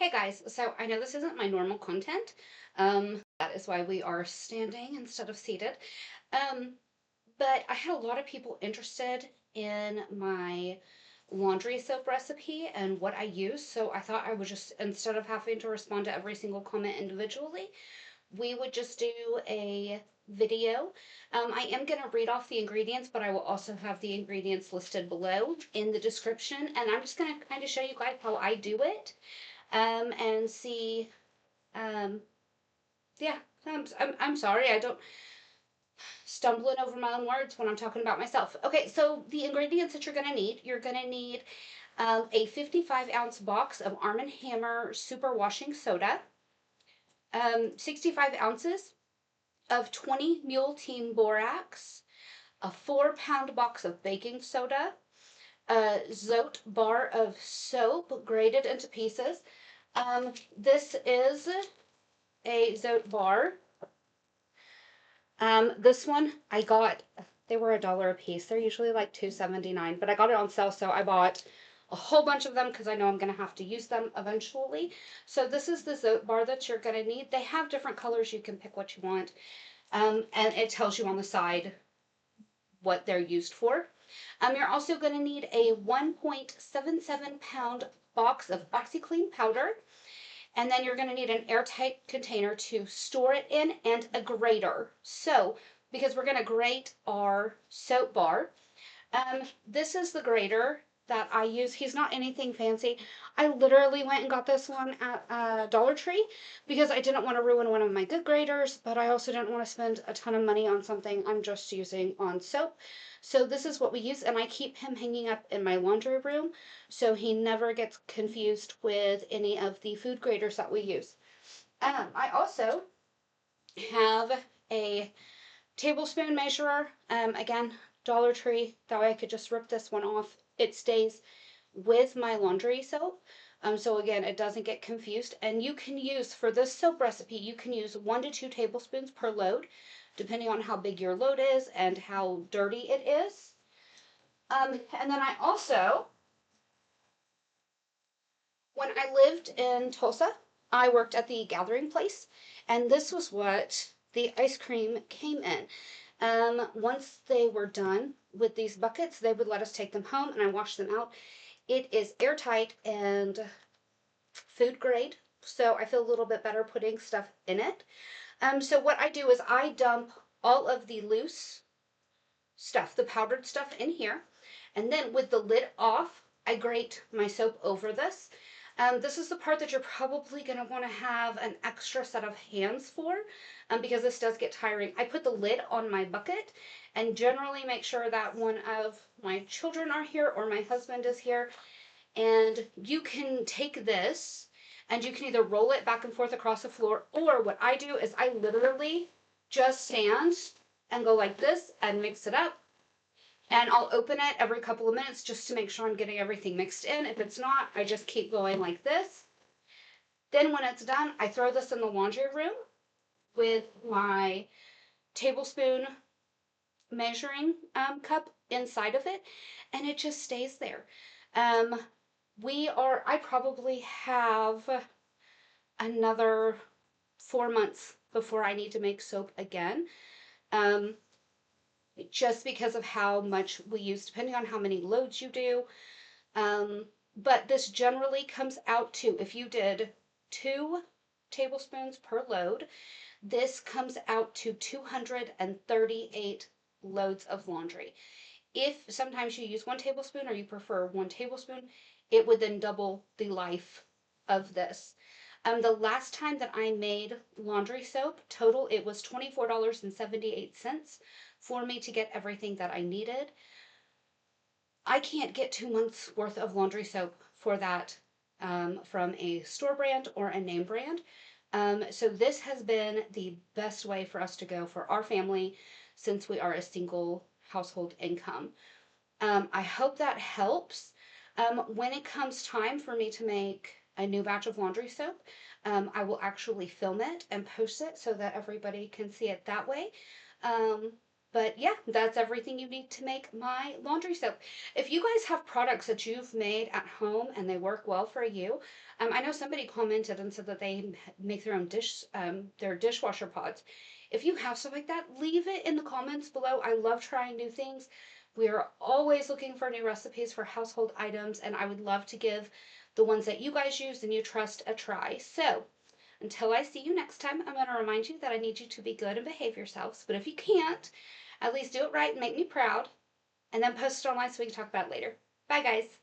Hey guys, so I know this isn't my normal content. That is why we are standing instead of seated. Um, but I had a lot of people interested in my laundry soap recipe and what I use. So I thought I would just, instead of having to respond to every single comment individually, we would just do a video. I am going to read off the ingredients, but I will also have the ingredients listed below in the description. And I'm just going to kind of show you guys how I do it and see. Um, yeah, I'm sorry. I don't stumbling over my own words when I'm talking about myself. Okay, so the ingredients that you're gonna need a 55-ounce box of Arm& Hammer super washing soda, 65 ounces of 20 Mule Team Borax, a 4-pound box of baking soda, a Zote bar of soap grated into pieces. This is a Zote bar. This one I got, they were $1 a piece. They're usually like $2.79, but I got it on sale, so I bought a whole bunch of them because I know I'm going to have to use them eventually. So this is the Zote bar that you're going to need. They have different colors. You can pick what you want. And it tells you on the side what they're used for. You're also going to need a 1.77-pound box of Oxi-Clean Powder. And then you're going to need an airtight container to store it in and a grater. So, because we're going to grate our soap bar, this is the grater that I use. He's not anything fancy. I literally went and got this one at Dollar Tree because I didn't want to ruin one of my good graters, but I also didn't want to spend a ton of money on something I'm just using on soap. So this is what we use, and I keep him hanging up in my laundry room so he never gets confused with any of the food graters that we use. I also have a tablespoon measurer. Again, Dollar Tree. That way I could just rip this one off. It stays with my laundry soap. So again, it doesn't get confused. And you can use, for this soap recipe, you can use 1 to 2 tablespoons per load, depending on how big your load is and how dirty it is. And then I also, when I lived in Tulsa, I worked at the gathering place, and this was what the ice cream came in. Once they were done with these buckets, they would let us take them home and I washed them out. It is airtight and food grade, so I feel a little bit better putting stuff in it. So what I do is I dump all of the loose stuff, the powdered stuff in here, and then with the lid off, I grate my soap over this. This is the part that you're probably going to want to have an extra set of hands for because this does get tiring. I put the lid on my bucket and generally make sure that one of my children are here or my husband is here. And you can take this and you can either roll it back and forth across the floor, or what I do is I literally just stand and go like this and mix it up. And I'll open it every couple of minutes just to make sure I'm getting everything mixed in. If it's not, I just keep going like this. Then when it's done, I throw this in the laundry room with my tablespoon measuring cup inside of it, and it just stays there. I probably have another 4 months before I need to make soap again. Just because of how much we use, depending on how many loads you do. But this generally comes out to, if you did 2 tablespoons per load, this comes out to 238 loads of laundry. If sometimes you use 1 tablespoon or you prefer 1 tablespoon, it would then double the life of this. The last time that I made laundry soap, total, it was $24.78 for me to get everything that I needed. I can't get 2 months worth of laundry soap for that from a store brand or a name brand. So this has been the best way for us to go for our family since we are a single household income. I hope that helps. When it comes time for me to make a new batch of laundry soap, I will actually film it and post it so that everybody can see it that way. But yeah, that's everything you need to make my laundry soap. If you guys have products that you've made at home and they work well for you, I know somebody commented and said that they make their own their dishwasher pods. If you have stuff like that, leave it in the comments below. I love trying new things. We are always looking for new recipes for household items, and I would love to give the ones that you guys use and you trust a try. So, until I see you next time, I'm going to remind you that I need you to be good and behave yourselves. But if you can't, at least do it right and make me proud. And then post it online so we can talk about it later. Bye, guys.